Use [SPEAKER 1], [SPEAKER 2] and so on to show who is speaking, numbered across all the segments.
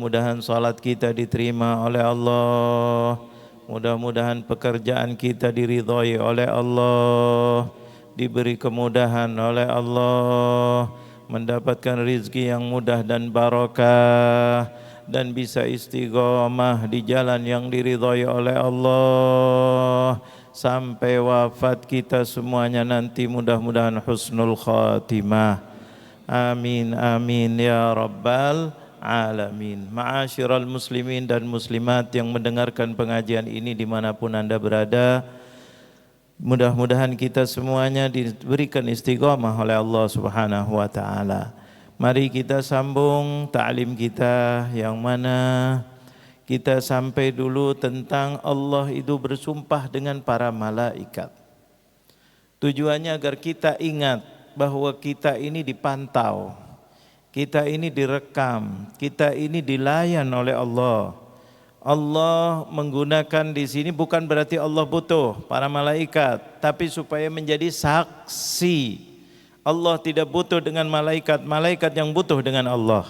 [SPEAKER 1] mudah-mudahan salat kita diterima oleh Allah. Mudah-mudahan pekerjaan kita diridhai oleh Allah, diberi kemudahan oleh Allah, mendapatkan rezeki yang mudah dan barakah, dan bisa istiqamah di jalan yang diridhai oleh Allah sampai wafat kita semuanya nanti, mudah-mudahan husnul khatimah. Amin amin ya rabbal alamin. Ma'asyiral muslimin dan muslimat yang mendengarkan pengajian ini dimanapun anda berada, mudah-mudahan kita semuanya diberikan istiqamah oleh Allah Subhanahu wa taala. Mari kita sambung ta'lim kita, yang mana kita sampai dulu tentang Allah itu bersumpah dengan para malaikat. Tujuannya agar kita ingat bahwa kita ini dipantau, kita ini direkam, kita ini dilayan oleh Allah. Allah menggunakan di sini bukan berarti Allah butuh para malaikat, tapi supaya menjadi saksi. Allah tidak butuh dengan malaikat, malaikat yang butuh dengan Allah.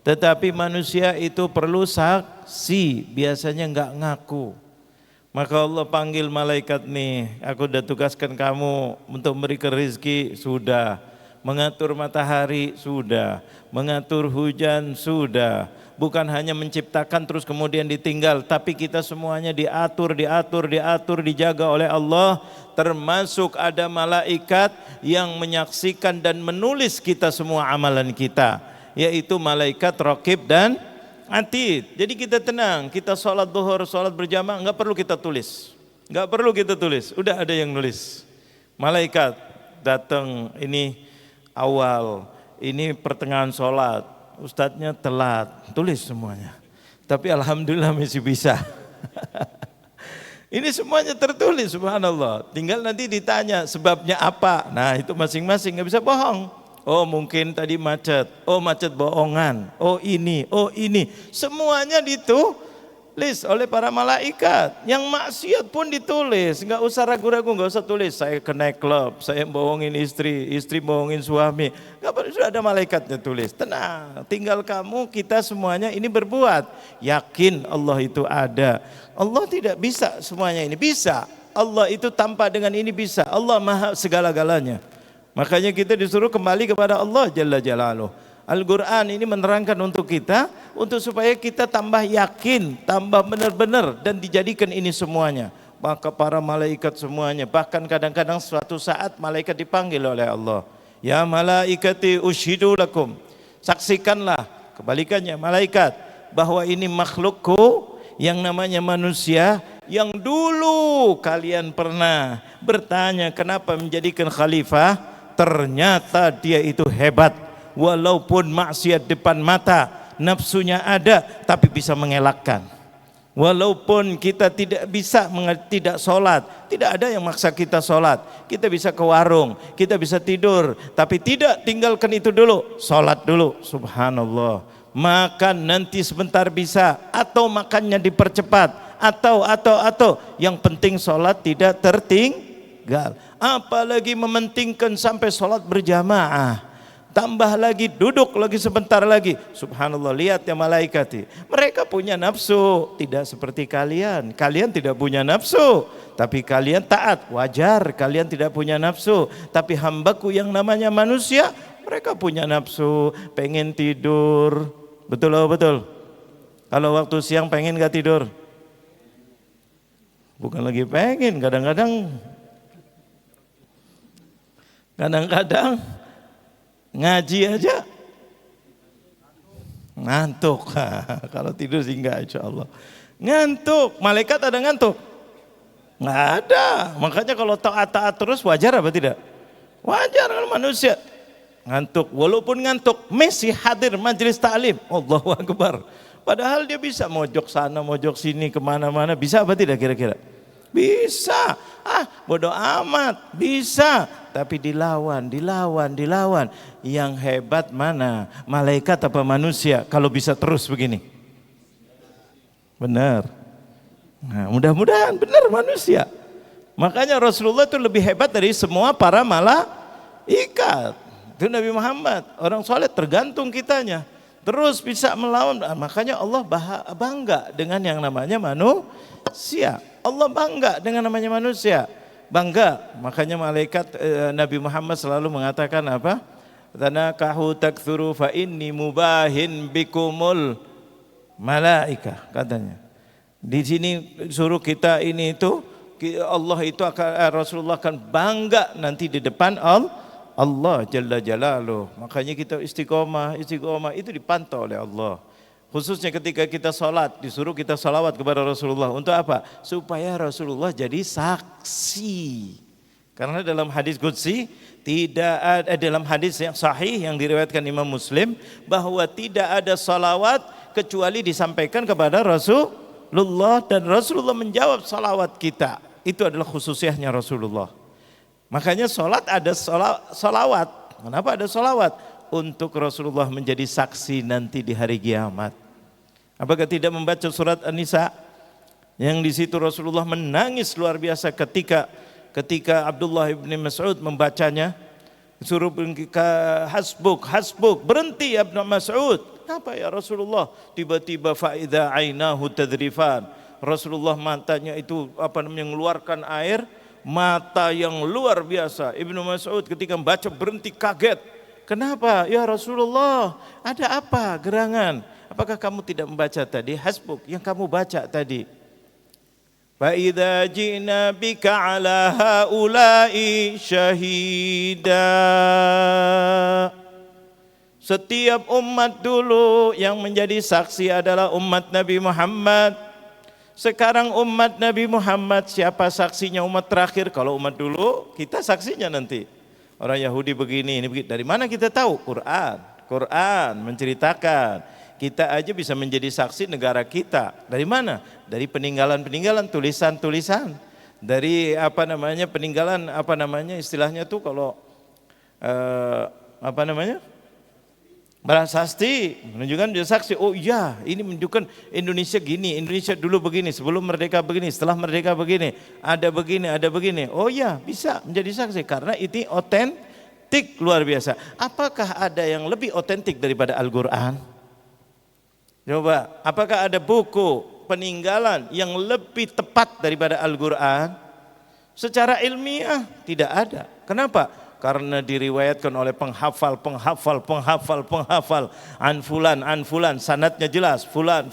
[SPEAKER 1] Tetapi manusia itu perlu saksi, biasanya enggak ngaku. Maka Allah panggil malaikat nih, aku udah tugaskan kamu untuk memberikan rezeki, sudah. Mengatur matahari, sudah. Mengatur hujan, sudah. Bukan hanya menciptakan terus kemudian ditinggal, tapi kita semuanya diatur, dijaga oleh Allah. Termasuk ada malaikat yang menyaksikan dan menulis kita semua amalan kita, yaitu malaikat raqib dan atid. Jadi kita tenang, kita sholat duhur, sholat berjamaah, enggak perlu kita tulis. Enggak perlu kita tulis, udah ada yang nulis. Malaikat datang, ini awal, ini pertengahan sholat, ustadznya telat, tulis semuanya. Tapi alhamdulillah masih bisa. Ini semuanya tertulis, subhanallah. Tinggal nanti ditanya sebabnya apa. Nah itu masing-masing, nggak bisa bohong. Oh mungkin tadi macet, oh macet bohongan, oh ini, semuanya ditulis oleh para malaikat. Yang maksiat pun ditulis, nggak usah ragu-ragu, nggak usah tulis saya ke nightclub, saya bohongin istri, istri bohongin suami, nggak perlu, sudah ada malaikatnya tulis. Tenang, tinggal kamu, kita semuanya ini berbuat, yakin Allah itu ada. Allah tidak bisa semuanya ini, bisa. Allah itu tanpa dengan ini bisa, Allah maha segala-galanya. Makanya kita disuruh kembali kepada Allah Jalla Jalaluh. Al-Quran ini menerangkan untuk kita, untuk supaya kita tambah yakin, tambah benar-benar, dan dijadikan ini semuanya. Maka para malaikat semuanya, bahkan kadang-kadang suatu saat malaikat dipanggil oleh Allah. Ya malaikati ushidu lakum, saksikanlah, kebalikannya malaikat, bahwa ini makhlukku yang namanya manusia, yang dulu kalian pernah bertanya kenapa menjadikan khalifah. Ternyata dia itu hebat, walaupun maksiat depan mata, nafsunya ada tapi bisa mengelakkan. Walaupun kita tidak bisa tidak sholat, tidak ada yang maksa kita sholat, kita bisa ke warung, kita bisa tidur, tapi tidak tinggalkan itu dulu, sholat dulu. Subhanallah. Makan nanti sebentar bisa, atau makannya dipercepat, atau yang penting sholat tidak tertinggal. Apalagi mementingkan sampai sholat berjamaah, tambah lagi duduk lagi sebentar lagi. Subhanallah, lihat ya malaikat, mereka punya nafsu, tidak seperti kalian. Kalian tidak punya nafsu, tapi kalian taat, wajar. Kalian tidak punya nafsu, tapi hambaku yang namanya manusia, mereka punya nafsu, pengen tidur. Betul loh, betul. Kalau waktu siang pengen gak tidur? Bukan lagi pengen, kadang-kadang ngaji aja ngantuk. Kalau tidur sih enggak, insya Allah. Ngantuk, malaikat ada ngantuk? Nggak ada. Makanya kalau taat terus wajar apa tidak? Wajar kalau manusia ngantuk. Walaupun ngantuk masih hadir majelis ta'lim, Allahu Akbar. Padahal dia bisa mojok sana mojok sini kemana-mana, bisa apa tidak kira-kira? Bisa. Bodoh amat, bisa. Tapi dilawan. Yang hebat mana? Malaikat apa manusia? Kalau bisa terus begini. Benar. Nah, mudah-mudahan benar manusia. Makanya Rasulullah itu lebih hebat dari semua para malaikat. Itu Nabi Muhammad, orang soleh tergantung kitanya. terus bisa melawan. Makanya Allah bangga dengan yang namanya manusia. Allah bangga dengan namanya manusia. Bangga. Makanya malaikat Nabi Muhammad selalu mengatakan apa? Tanakahu takthuru fa inni mubahin bikumul malaika, katanya. Di sini suruh kita ini itu Allah itu akan Rasulullah akan bangga nanti di depan Allah Jalla Jalaluh. Makanya kita istiqomah itu dipantau oleh Allah. Khususnya ketika kita sholat, disuruh kita sholawat kepada Rasulullah. Untuk apa? Supaya Rasulullah jadi saksi. Karena dalam hadis qudsi tidak ada, dalam hadis yang sahih yang diriwayatkan Imam Muslim, bahwa tidak ada salawat kecuali disampaikan kepada Rasulullah dan Rasulullah menjawab salawat kita. Itu adalah khususiahnya Rasulullah. Makanya salat ada salawat. Kenapa ada salawat? Untuk Rasulullah menjadi saksi nanti di hari kiamat. Apakah tidak membaca surat An-Nisa yang di situ Rasulullah menangis luar biasa ketika Abdullah bin Mas'ud membacanya, suruh hasbuk, berhenti Ibn Mas'ud. Apa ya Rasulullah? Tiba-tiba faida ainahu tadrifan. Rasulullah matanya itu mengeluarkan air mata yang luar biasa. Ibnu Mas'ud ketika membaca berhenti kaget. Kenapa? Ya Rasulullah, ada apa gerangan? Apakah kamu tidak membaca tadi hasbuk yang kamu baca tadi? فَإِذَا جِئْنَا بِكَ عَلَى هَؤُلَاءِ شَهِيدًا. Setiap umat dulu yang menjadi saksi adalah umat Nabi Muhammad. Sekarang umat Nabi Muhammad, siapa saksinya umat terakhir? Kalau umat dulu, kita saksinya nanti. Orang Yahudi begini, ini begini. Dari mana kita tahu? Quran menceritakan. Kita aja bisa menjadi saksi negara kita. Dari mana? Dari peninggalan-peninggalan, tulisan-tulisan. Dari peninggalan istilahnya tuh kalau prasasti menunjukkan dia saksi. Oh iya, ini menunjukkan Indonesia gini, Indonesia dulu begini, sebelum merdeka begini, setelah merdeka begini, ada begini. Oh iya, bisa menjadi saksi karena itu otentik luar biasa. Apakah ada yang lebih otentik daripada Al-Qur'an? Coba, apakah ada buku peninggalan yang lebih tepat daripada Al-Qur'an? Secara ilmiah tidak ada. Kenapa? Karena diriwayatkan oleh penghafal, an fulan, sanadnya jelas, fulan,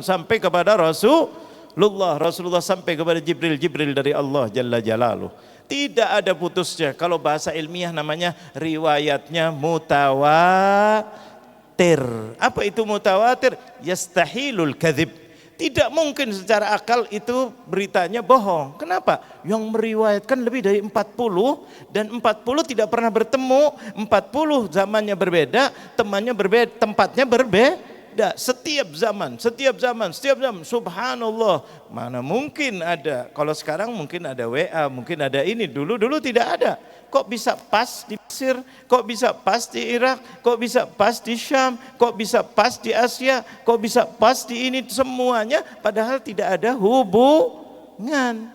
[SPEAKER 1] sampai kepada Rasulullah sampai kepada Jibril dari Allah Jalla Jalaluh. Tidak ada putusnya. Kalau bahasa ilmiah namanya riwayatnya mutawatir. Apa itu mutawatir? Yastahilul kadzib. Tidak mungkin secara akal itu beritanya bohong. Kenapa? Yang meriwayatkan lebih dari 40 dan 40 tidak pernah bertemu, 40 zamannya berbeda, temannya berbeda, tempatnya berbeda. Setiap zaman. Subhanallah. Mana mungkin ada? Kalau sekarang mungkin ada WA, mungkin ada ini. Dulu tidak ada. Kok bisa pas di Mesir? Kok bisa pas di Irak? Kok bisa pas di Syam? Kok bisa pas di Asia? Kok bisa pas di ini? Semuanya padahal tidak ada hubungan.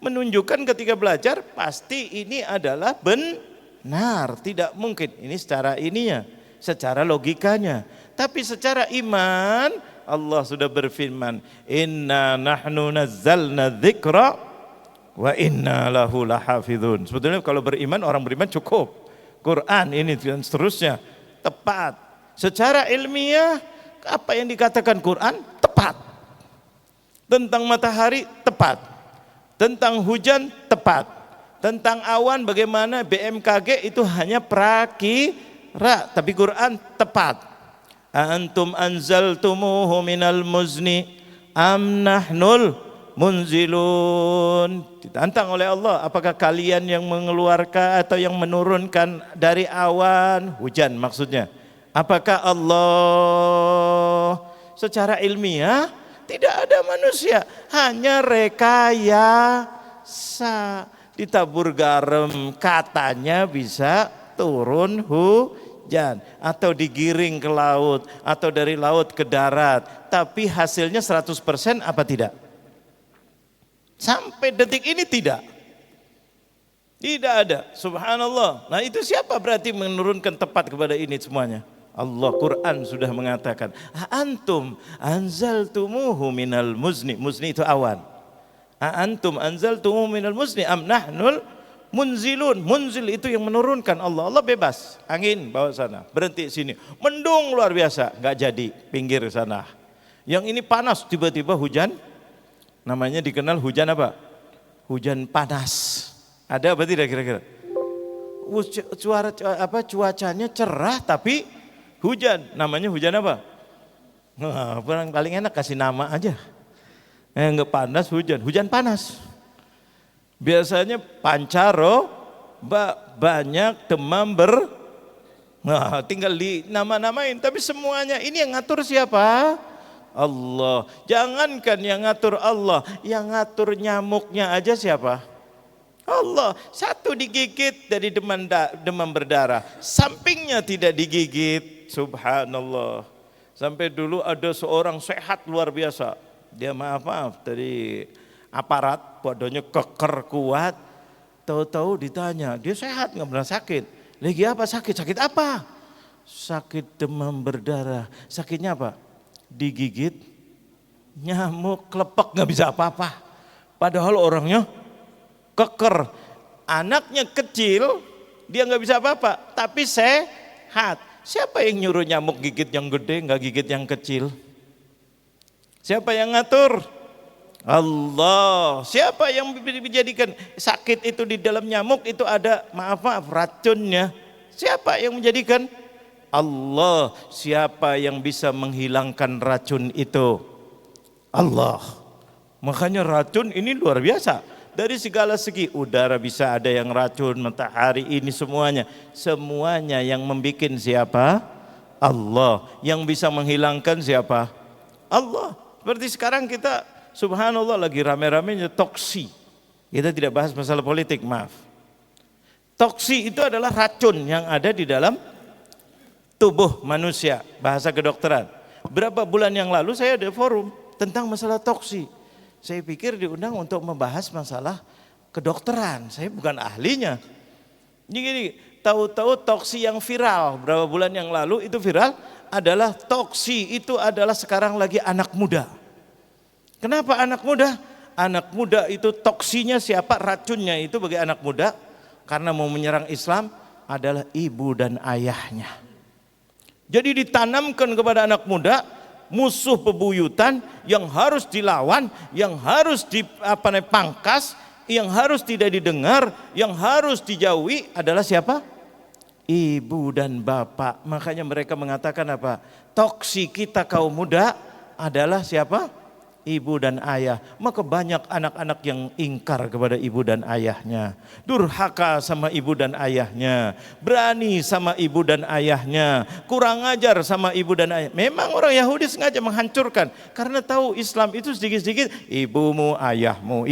[SPEAKER 1] Menunjukkan ketika belajar pasti ini adalah benar. Tidak mungkin. Ini secara ininya, secara logikanya. Tapi secara iman Allah sudah berfirman, Inna nahnu nazzalna dzikra wa inna lahu lahafidhun. Sebetulnya kalau beriman, orang beriman cukup. Quran ini dan seterusnya tepat. Secara ilmiah apa yang dikatakan Quran tepat. Tentang matahari tepat. Tentang hujan tepat. Tentang awan bagaimana BMKG itu hanya prakira, tapi Quran tepat. Antum anzaltumuhu minal muzni am nahnul munzilun. Ditantang oleh Allah, apakah kalian yang mengeluarkan atau yang menurunkan dari awan, hujan maksudnya. Apakah Allah? Secara ilmiah tidak ada manusia, hanya rekayasa. Ditabur garam katanya bisa turun hujan, atau digiring ke laut, atau dari laut ke darat, tapi hasilnya 100% apa tidak? Sampai detik ini tidak ada. Subhanallah. Nah itu siapa berarti menurunkan tepat kepada ini semuanya? Allah Quran sudah mengatakan, antum anzaltumuhu minal muzni. Muzni itu awan. Antum anzaltumuhu minal muzni am nahnul munzilun. Munzil itu yang menurunkan Allah. Allah bebas, angin bawa sana, berhenti sini, mendung luar biasa, nggak jadi, pinggir sana. Yang ini panas, tiba-tiba hujan, namanya dikenal hujan apa? Hujan panas. Ada apa tidak kira-kira? Cuacanya cerah tapi hujan, namanya hujan apa? Paling enak kasih nama aja. Enggak panas, hujan panas. Biasanya pancaro, banyak, demam, tinggal di nama-namain. Tapi semuanya ini yang ngatur siapa? Allah. Jangankan yang ngatur Allah, yang ngatur nyamuknya aja siapa? Allah. Satu digigit dari demam berdarah, sampingnya tidak digigit. Subhanallah. Sampai dulu ada seorang sehat luar biasa. Dia maaf dari aparat, badannya keker kuat. Tahu-tahu ditanya, dia sehat nggak pernah sakit. Lagi apa sakit? Sakit apa? Sakit demam berdarah. Sakitnya apa? Digigit nyamuk, klepek, nggak bisa apa-apa. Padahal orangnya keker, anaknya kecil, dia nggak bisa apa-apa, tapi sehat. Siapa yang nyuruh nyamuk gigit yang gede, nggak gigit yang kecil? Siapa yang ngatur? Allah. Siapa yang menjadikan sakit itu di dalam nyamuk itu ada maaf racunnya? Siapa yang menjadikan? Allah. Siapa yang bisa menghilangkan racun itu? Allah. Makanya racun ini luar biasa. Dari segala segi, udara bisa ada yang racun, matahari ini semuanya. Semuanya yang membuat siapa? Allah. Yang bisa menghilangkan siapa? Allah. Seperti sekarang kita subhanallah lagi rame-ramenya toksi. Kita tidak bahas masalah politik, maaf. Toksi itu adalah racun yang ada di dalam tubuh manusia, bahasa kedokteran. Berapa bulan yang lalu saya ada forum tentang masalah toksi. Saya pikir diundang untuk membahas masalah kedokteran. Saya bukan ahlinya. Jadi tahu-tahu toksi yang viral berapa bulan yang lalu itu viral adalah toksi itu adalah sekarang lagi anak muda. Kenapa anak muda? Anak muda itu toksinya siapa? Racunnya itu bagi anak muda karena mau menyerang Islam adalah ibu dan ayahnya. Jadi ditanamkan kepada anak muda musuh bebuyutan yang harus dilawan, yang harus dipangkas, yang harus tidak didengar, yang harus dijauhi adalah siapa? Ibu dan bapak. Makanya mereka mengatakan apa? Toksi kita kaum muda adalah siapa? Ibu dan ayah. Maka banyak anak-anak yang ingkar kepada ibu dan ayahnya, durhaka sama ibu dan ayahnya, berani sama ibu dan ayahnya, kurang ajar sama ibu dan ayah. Memang orang Yahudi sengaja menghancurkan karena tahu Islam itu sedikit-sedikit ibumu ayahmu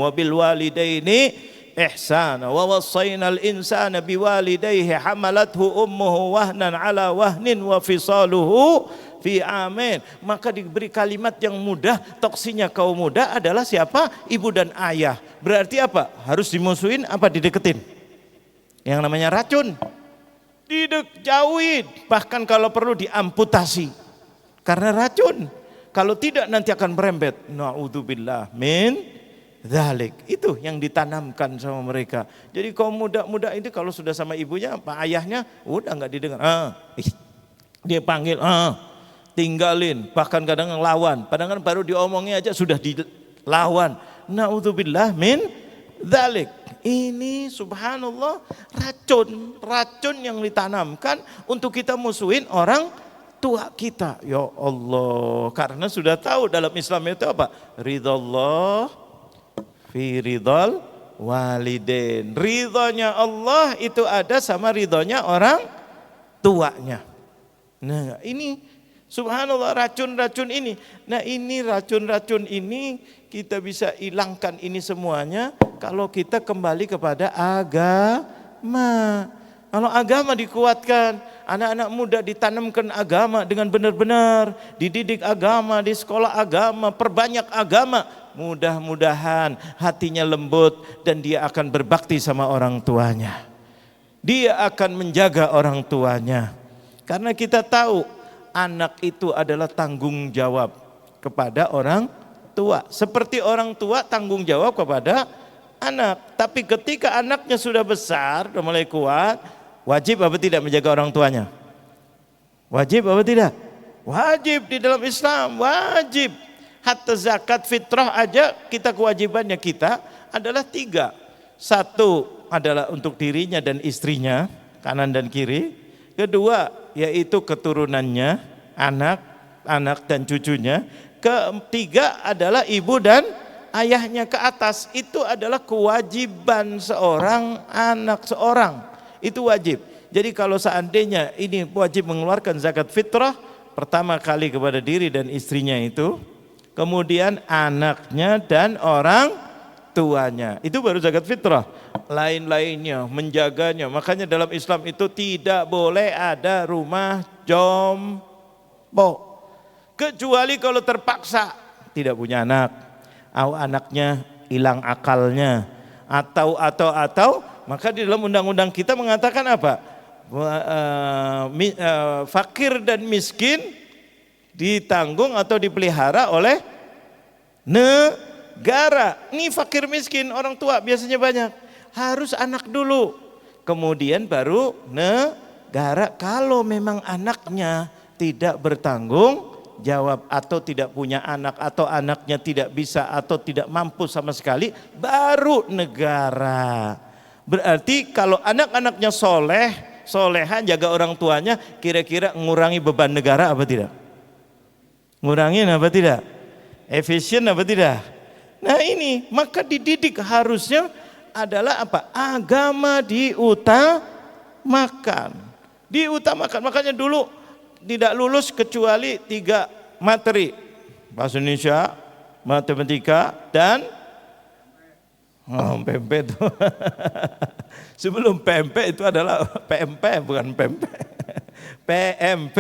[SPEAKER 1] wabil walidaini ihsana wa wassaynal insana biwalidayhi hamalathu ummuhu wahnan ala wahnin wa fisaluhu fi amin. Maka diberi kalimat yang mudah. Toksinya kaum muda adalah siapa? Ibu dan ayah. Berarti apa? Harus dimusuhin apa dideketin? Yang namanya racun jauhin, bahkan kalau perlu diamputasi karena racun. Kalau tidak nanti akan merembet. Na'udzubillah min dzalik. Itu yang ditanamkan sama mereka. Jadi kaum muda-muda ini kalau sudah sama ibunya, apa ayahnya, udah nggak didengar. Dia panggil, tinggalin, bahkan kadang lawan. Padahal baru diomongnya aja sudah dilawan. Na'udzubillah min dzalik. Ini subhanallah racun yang ditanamkan untuk kita musuhin orang tua kita. Ya Allah, karena sudah tahu dalam Islam itu apa? Ridallah fi ridal walidain. Ridhonya Allah itu ada sama ridhonya orang tuanya. Nah ini subhanallah racun-racun ini. Nah ini racun-racun ini kita bisa hilangkan ini semuanya kalau kita kembali kepada agama. Kalau agama dikuatkan, anak-anak muda ditanamkan agama dengan benar-benar, dididik agama, di sekolah agama, perbanyak agama. Mudah-mudahan hatinya lembut dan dia akan berbakti sama orang tuanya. Dia akan menjaga orang tuanya. Karena kita tahu anak itu adalah tanggung jawab kepada orang tua. Seperti orang tua tanggung jawab kepada anak. Tapi ketika anaknya sudah besar, sudah mulai kuat, wajib apa tidak menjaga orang tuanya? Wajib apa tidak? Wajib di dalam Islam, wajib. Hatta zakat fitrah aja kita kewajibannya kita adalah 3. 1 adalah untuk dirinya dan istrinya, kanan dan kiri. Kedua yaitu keturunannya, anak dan cucunya. Ketiga adalah ibu dan ayahnya ke atas. Itu adalah kewajiban seorang anak seorang. Itu wajib. Jadi kalau seandainya ini wajib mengeluarkan zakat fitrah, pertama kali kepada diri dan istrinya itu, kemudian anaknya dan orang tuanya. Itu baru zakat fitrah. Lain-lainnya menjaganya. Makanya dalam Islam itu tidak boleh ada rumah jompo. Kecuali kalau terpaksa tidak punya anak, atau anaknya hilang akalnya, atau maka di dalam undang-undang kita mengatakan apa? Fakir dan miskin ditanggung atau dipelihara oleh negara. Ini fakir miskin orang tua biasanya banyak, harus anak dulu, kemudian baru negara. Kalau memang anaknya tidak bertanggung jawab atau tidak punya anak atau anaknya tidak bisa atau tidak mampu sama sekali, baru negara. Berarti kalau anak-anaknya solehan jaga orang tuanya, kira-kira mengurangi beban negara apa tidak? Ngurangin apa tidak? Efisien apa tidak? Nah ini, maka dididik harusnya adalah apa? Agama diutamakan. Makanya dulu tidak lulus kecuali 3 materi. Bahasa Indonesia, matematika, dan PMP itu. Sebelum PMP itu adalah PMP, bukan PMP. PMP.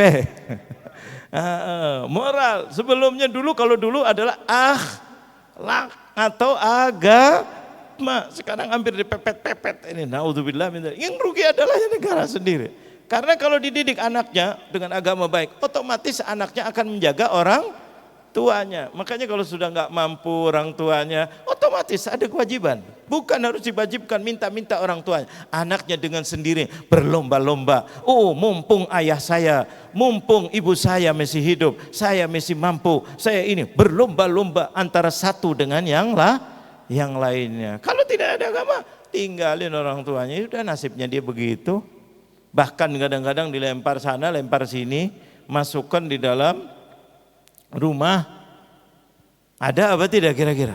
[SPEAKER 1] Moral. Sebelumnya dulu, kalau dulu adalah akhlak atau agama. Sekarang hampir dipepet-pepet ini. Naudzubillah min dzalik. Yang rugi adalah negara sendiri. Karena kalau dididik anaknya dengan agama baik, otomatis anaknya akan menjaga orang tuanya. Makanya kalau sudah nggak mampu orang tuanya, otomatis ada kewajiban. Bukan harus diwajibkan minta-minta orang tuanya. Anaknya dengan sendiri berlomba-lomba. Oh, mumpung ayah saya, mumpung ibu saya masih hidup, saya masih mampu, saya ini berlomba-lomba antara satu dengan yang lainnya. Kalau tidak ada agama, tinggalin orang tuanya, sudah nasibnya dia begitu. Bahkan kadang-kadang dilempar sana, lempar sini, masukkan di dalam rumah. Ada apa tidak kira-kira?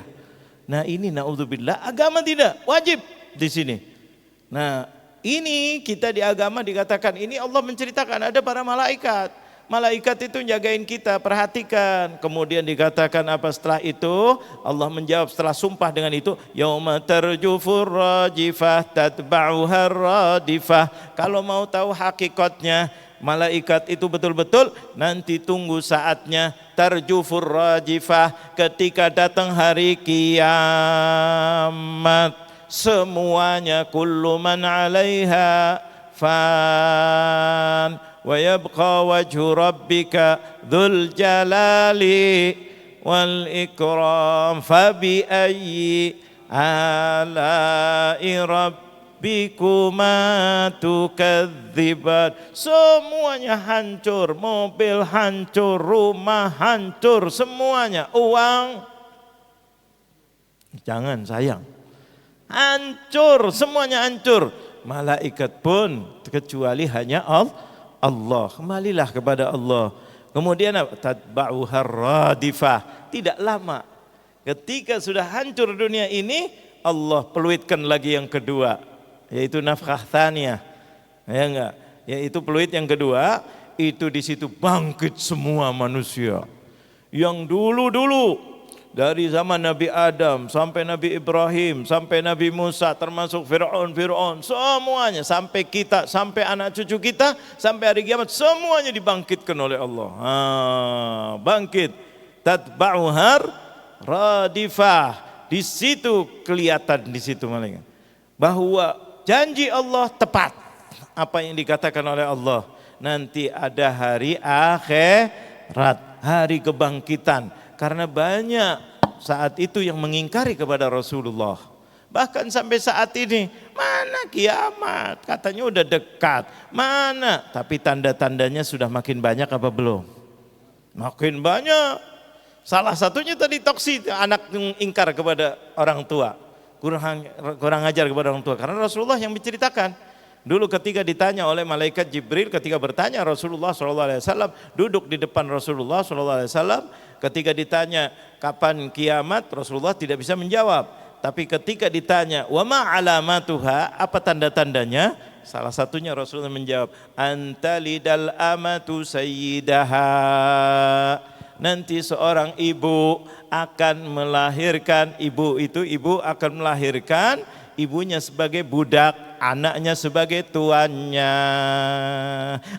[SPEAKER 1] Nah ini naudzubillah, agama tidak wajib di sini. Nah ini kita di agama dikatakan, ini Allah menceritakan ada para malaikat. Malaikat itu jagain kita, perhatikan. Kemudian dikatakan apa setelah itu? Allah menjawab setelah sumpah dengan itu, yauma tarjufur rajifah tatba'uhar radifah. Kalau mau tahu hakikatnya malaikat itu betul-betul, nanti tunggu saatnya tarjufur rajifah, ketika datang hari kiamat. Semuanya kullu man 'alaiha fan wa yabqa wajhu rabbika dzul jalali wal ikram fabi ayyi ala'i rabbikuma tukadziban. Semuanya hancur, mobil hancur, rumah hancur, semuanya, uang jangan sayang, hancur, semuanya hancur. Malaikat pun kecuali hanya Allah. Kembalilah kepada Allah. Kemudian tatba'uhar radifah. Tidak lama ketika sudah hancur dunia ini, Allah peluitkan lagi yang kedua, yaitu nafkhah tsaniyah. Ya enggak? Yaitu peluit yang kedua, itu di situ bangkit semua manusia. Yang dulu-dulu dari zaman Nabi Adam sampai Nabi Ibrahim, sampai Nabi Musa, termasuk Fir'aun, semuanya, sampai kita, sampai anak cucu kita, sampai hari kiamat, semuanya dibangkitkan oleh Allah. Bangkit. Tatba'uhar radifah. Di situ kelihatan, di situ malaikat, bahwa janji Allah tepat, apa yang dikatakan oleh Allah. nanti ada hari akhirat, hari kebangkitan. Karena banyak saat itu yang mengingkari kepada Rasulullah. Bahkan sampai saat ini, mana kiamat? Katanya udah dekat. Mana? Tapi tanda-tandanya sudah makin banyak apa belum? Makin banyak. Salah satunya tadi toksi, anak ingkar kepada orang tua. Kurang ajar kepada orang tua. Karena Rasulullah yang menceritakan. Dulu ketika ditanya oleh malaikat Jibril, ketika bertanya Rasulullah SAW, duduk di depan Rasulullah SAW, ketika ditanya kapan kiamat, Rasulullah tidak bisa menjawab. Tapi ketika ditanya wa ma alamatuha, apa tanda-tandanya? Salah satunya Rasulullah menjawab, antalidal amatu sayyidaha. Nanti seorang ibu akan melahirkan, ibu akan melahirkan ibunya sebagai budak, anaknya sebagai tuannya.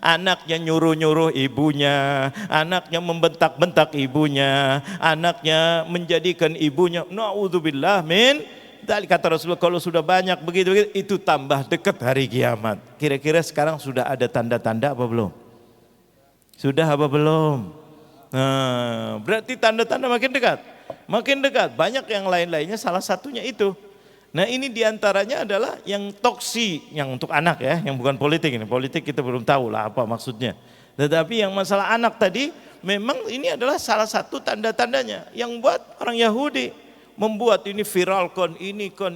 [SPEAKER 1] Anaknya nyuruh-nyuruh ibunya, anaknya membentak-bentak ibunya, anaknya menjadikan ibunya, na'udzubillah min. Tadi kata Rasulullah, kalau sudah banyak begitu itu tambah dekat hari kiamat. Kira-kira sekarang sudah ada tanda-tanda apa belum? Sudah apa belum? Nah, berarti tanda-tanda makin dekat. Makin dekat. Banyak yang lain-lainnya, salah satunya itu. Nah, ini diantaranya adalah yang toksi, yang untuk anak ya, yang bukan politik ini. Politik kita belum tahu lah apa maksudnya. Tetapi yang masalah anak tadi, memang ini adalah salah satu tanda-tandanya. Yang buat orang Yahudi membuat ini viral ini kon,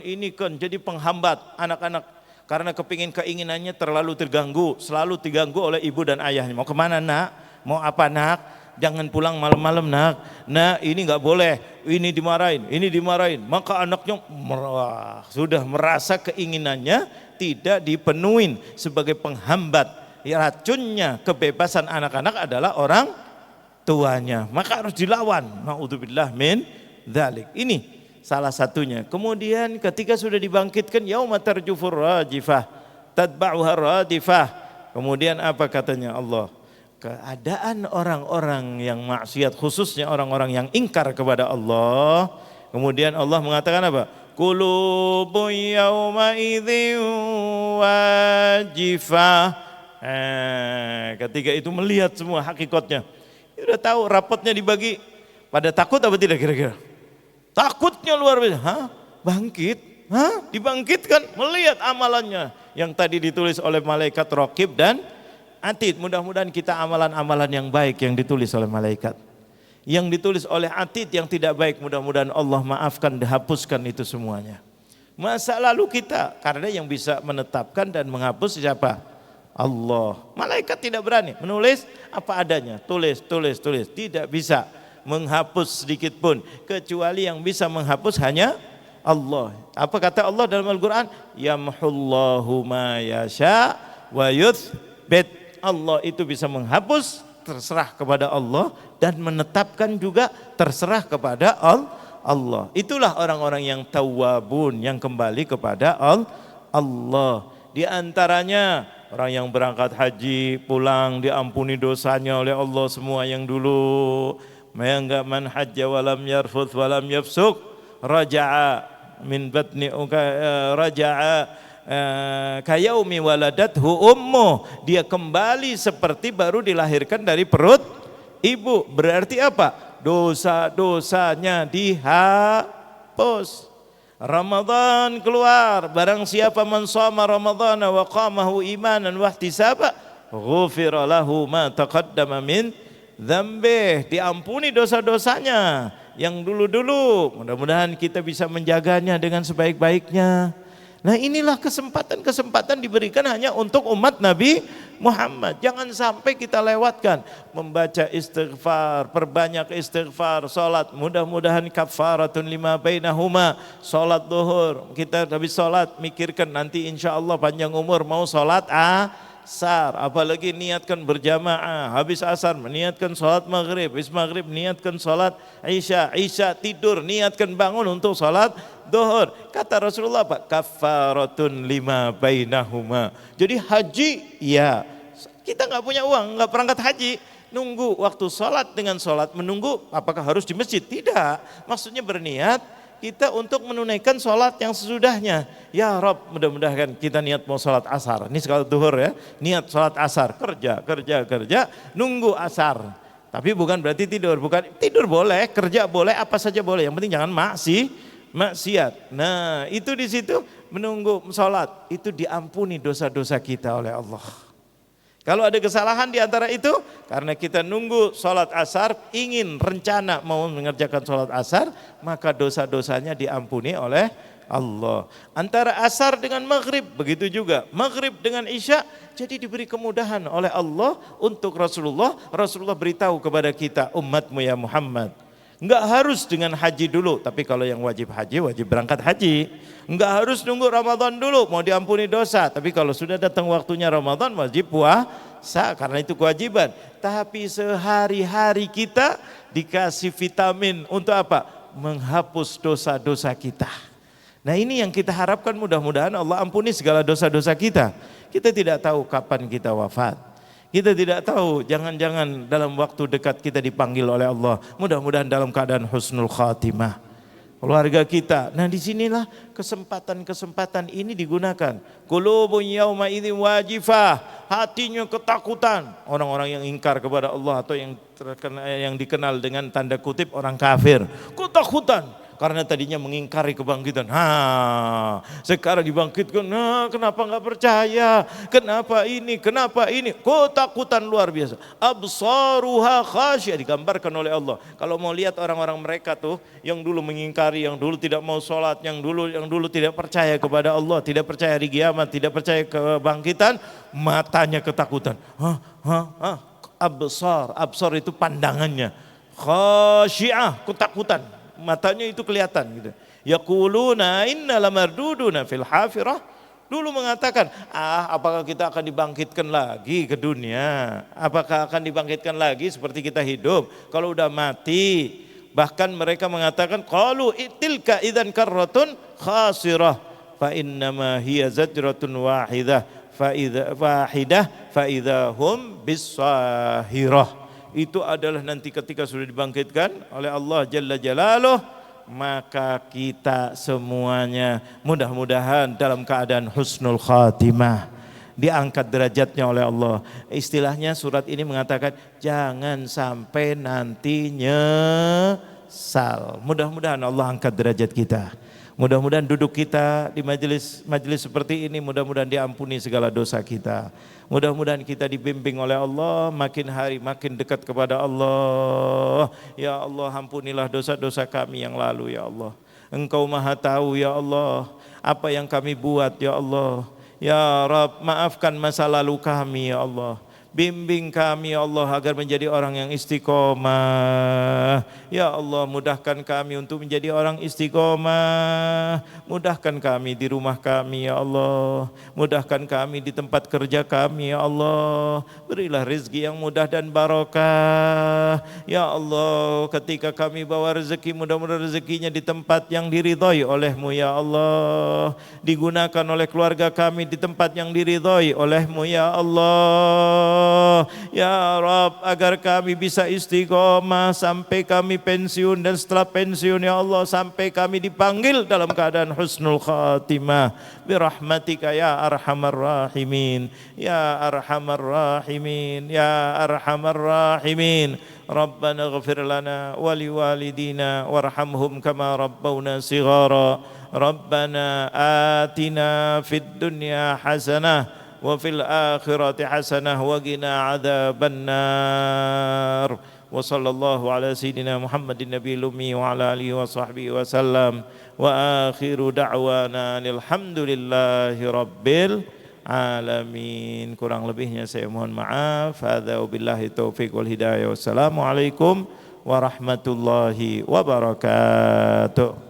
[SPEAKER 1] jadi penghambat anak-anak. Karena keinginannya terlalu terganggu, selalu diganggu oleh ibu dan ayahnya. Mau kemana nak? Mau apa nak? Jangan pulang malam-malam nak. Nah ini nggak boleh, ini dimarahin. Maka anaknya sudah merasa keinginannya tidak dipenuhin sebagai penghambat. Ya, racunnya kebebasan anak-anak adalah orang tuanya. Maka harus dilawan. Na'udzubillah min dzalik. Ini salah satunya. Kemudian ketika sudah dibangkitkan, yauma tarjufur rajifah tatba'uha radifah. Kemudian apa katanya Allah? Keadaan orang-orang yang maksiat, khususnya orang-orang yang ingkar kepada Allah. Kemudian Allah mengatakan apa? Qulubun yawma idzin wajifah. Ketika itu melihat semua hakikatnya. Sudah tahu rapotnya dibagi. Pada takut apa tidak kira-kira? Takutnya luar biasa. Hah? Bangkit? Hah? Dibangkitkan, melihat amalannya yang tadi ditulis oleh malaikat Raqib dan Atid. Mudah-mudahan kita amalan-amalan yang baik yang ditulis oleh malaikat, yang ditulis oleh Atid yang tidak baik, mudah-mudahan Allah maafkan, dihapuskan itu semuanya. Masa lalu kita, karena yang bisa menetapkan dan menghapus siapa? Allah. Malaikat tidak berani menulis apa adanya, tulis, tidak bisa menghapus sedikit pun, kecuali yang bisa menghapus hanya Allah. Apa kata Allah dalam Al-Quran? Yamhullahu ma yasha wa yuthbit. Allah itu bisa menghapus, terserah kepada Allah, dan menetapkan juga terserah kepada Allah. Itulah orang-orang yang tawwabun, yang kembali kepada Allah. Di antaranya orang yang berangkat haji, pulang diampuni dosanya oleh Allah semua yang dulu. Enggak, man hajja walam yarfuth walam yafsuk raja'a min batni raja'a kayaumi waladathu ummu. Dia kembali seperti baru dilahirkan dari perut ibu. Berarti apa? Dosa-dosanya dihapus. Ramadan keluar, barang siapa man shoma ramadhana wa qamahu imanan wa ihtisaba ghufira lahu ma taqaddama min dzambih. Diampuni dosa-dosanya yang dulu-dulu. Mudah-mudahan kita bisa menjaganya dengan sebaik-baiknya. Nah, inilah kesempatan diberikan hanya untuk umat Nabi Muhammad. Jangan sampai kita lewatkan. Membaca istighfar, perbanyak istighfar, salat, mudah-mudahan kafaratun lima bainahuma. Salat zuhur, kita habis salat mikirkan nanti insya Allah panjang umur mau salat asar, apalagi niatkan berjamaah, habis asar niatkan salat maghrib, habis maghrib niatkan salat isya tidur niatkan bangun untuk salat zuhur. Kata Rasulullah Pak, kafaratun lima bainahuma. Jadi haji ya, kita nggak punya uang, nggak berangkat haji, nunggu waktu salat dengan salat, menunggu apakah harus di masjid? Tidak, maksudnya berniat kita untuk menunaikan sholat yang sesudahnya. Ya Rob, mudah-mudahan kita niat mau sholat asar. Ini sekali duhur ya, niat sholat asar, kerja, nunggu asar. Tapi bukan berarti tidur, tidur boleh, kerja boleh, apa saja boleh. Yang penting jangan maksiat. Nah itu di situ menunggu sholat, itu diampuni dosa-dosa kita oleh Allah. Kalau ada kesalahan di antara itu, karena kita nunggu sholat asar, ingin rencana mau mengerjakan sholat asar, maka dosa-dosanya diampuni oleh Allah. Antara asar dengan maghrib, begitu juga. Maghrib dengan isya, jadi diberi kemudahan oleh Allah untuk Rasulullah. Rasulullah beritahu kepada kita, umatmu ya Muhammad, enggak harus dengan haji dulu, tapi kalau yang wajib haji, wajib berangkat haji. Enggak harus nunggu Ramadan dulu, mau diampuni dosa, tapi kalau sudah datang waktunya Ramadan, wajib puasa, karena itu kewajiban. Tapi sehari-hari kita dikasih vitamin untuk apa? Menghapus dosa-dosa kita. Nah ini yang kita harapkan, mudah-mudahan Allah ampuni segala dosa-dosa kita. Kita tidak tahu kapan kita wafat. Kita tidak tahu, jangan-jangan dalam waktu dekat kita dipanggil oleh Allah. Mudah-mudahan dalam keadaan husnul khatimah. Keluarga kita. Nah disinilah kesempatan-kesempatan ini digunakan. Qulubun yauma idzin wajifah, hatinya ketakutan. Orang-orang yang ingkar kepada Allah atau yang dikenal dengan tanda kutip orang kafir, ketakutan. Karena tadinya mengingkari kebangkitan. Sekarang dibangkitkan. Kenapa nggak percaya? Kenapa ini? Ketakutan luar biasa. Absaruha khasyah, digambarkan oleh Allah. Kalau mau lihat orang-orang mereka tuh yang dulu mengingkari, yang dulu tidak mau sholat, yang dulu tidak percaya kepada Allah, tidak percaya hari kiamat, tidak percaya kebangkitan, matanya ketakutan. Absar itu pandangannya. Khasyah, ketakutan. Matanya itu kelihatan gitu. Yaquluna inna lamarduduna fil hafirah. Dulu mengatakan, apakah kita akan dibangkitkan lagi ke dunia? Apakah akan dibangkitkan lagi seperti kita hidup kalau udah mati? Bahkan mereka mengatakan, qalu tilka idzan karratun khasirah fa innama hiya zajratun wahidah fa idza hum bisahirah. Itu adalah nanti ketika sudah dibangkitkan oleh Allah Jalla Jalaluh, maka kita semuanya mudah-mudahan dalam keadaan husnul khatimah, diangkat derajatnya oleh Allah. Istilahnya surat ini mengatakan jangan sampai nanti nyesal. Mudah-mudahan Allah angkat derajat kita. Mudah-mudahan duduk kita di majelis seperti ini, mudah-mudahan diampuni segala dosa kita. Mudah-mudahan kita dibimbing oleh Allah, makin hari makin dekat kepada Allah. Ya Allah, ampunilah dosa-dosa kami yang lalu ya Allah. Engkau Maha tahu ya Allah apa yang kami buat ya Allah. Ya Rabb, maafkan masa lalu kami ya Allah. Bimbing kami ya Allah agar menjadi orang yang istiqomah. Ya Allah, mudahkan kami untuk menjadi orang istiqomah. Mudahkan kami di rumah kami ya Allah. Mudahkan kami di tempat kerja kami ya Allah. Berilah rezeki yang mudah dan barokah. Ya Allah, ketika kami bawa rezeki, mudah-mudahan rezekinya di tempat yang diridhoi oleh-Mu ya Allah. Digunakan oleh keluarga kami di tempat yang diridhoi oleh-Mu ya Allah. Ya Rabb, agar kami bisa istiqomah sampai kami pensiun, dan setelah pensiun ya Allah sampai kami dipanggil dalam keadaan husnul khatimah. Birahmatika ya arhamar rahimin, ya arhamar rahimin, ya arhamar rahimin. Rabbana ighfir lana wa liwalidina warhamhum kama rabbawna sighara. Rabbana atina fid dunya hasanah wa fil akhirati hasanah wa qina adzabannar. Wa sallallahu ala sayyidina Muhammadin nabiyil ummi wa ala alihi wa sahbihi wa sallam. Wa akhiru da'wana alhamdulillahi rabbil alamin. Kurang lebihnya saya mohon maaf. Hadza wabillahi taufiq wal hidayah. Wassalamualaikum warahmatullahi wabarakatuh.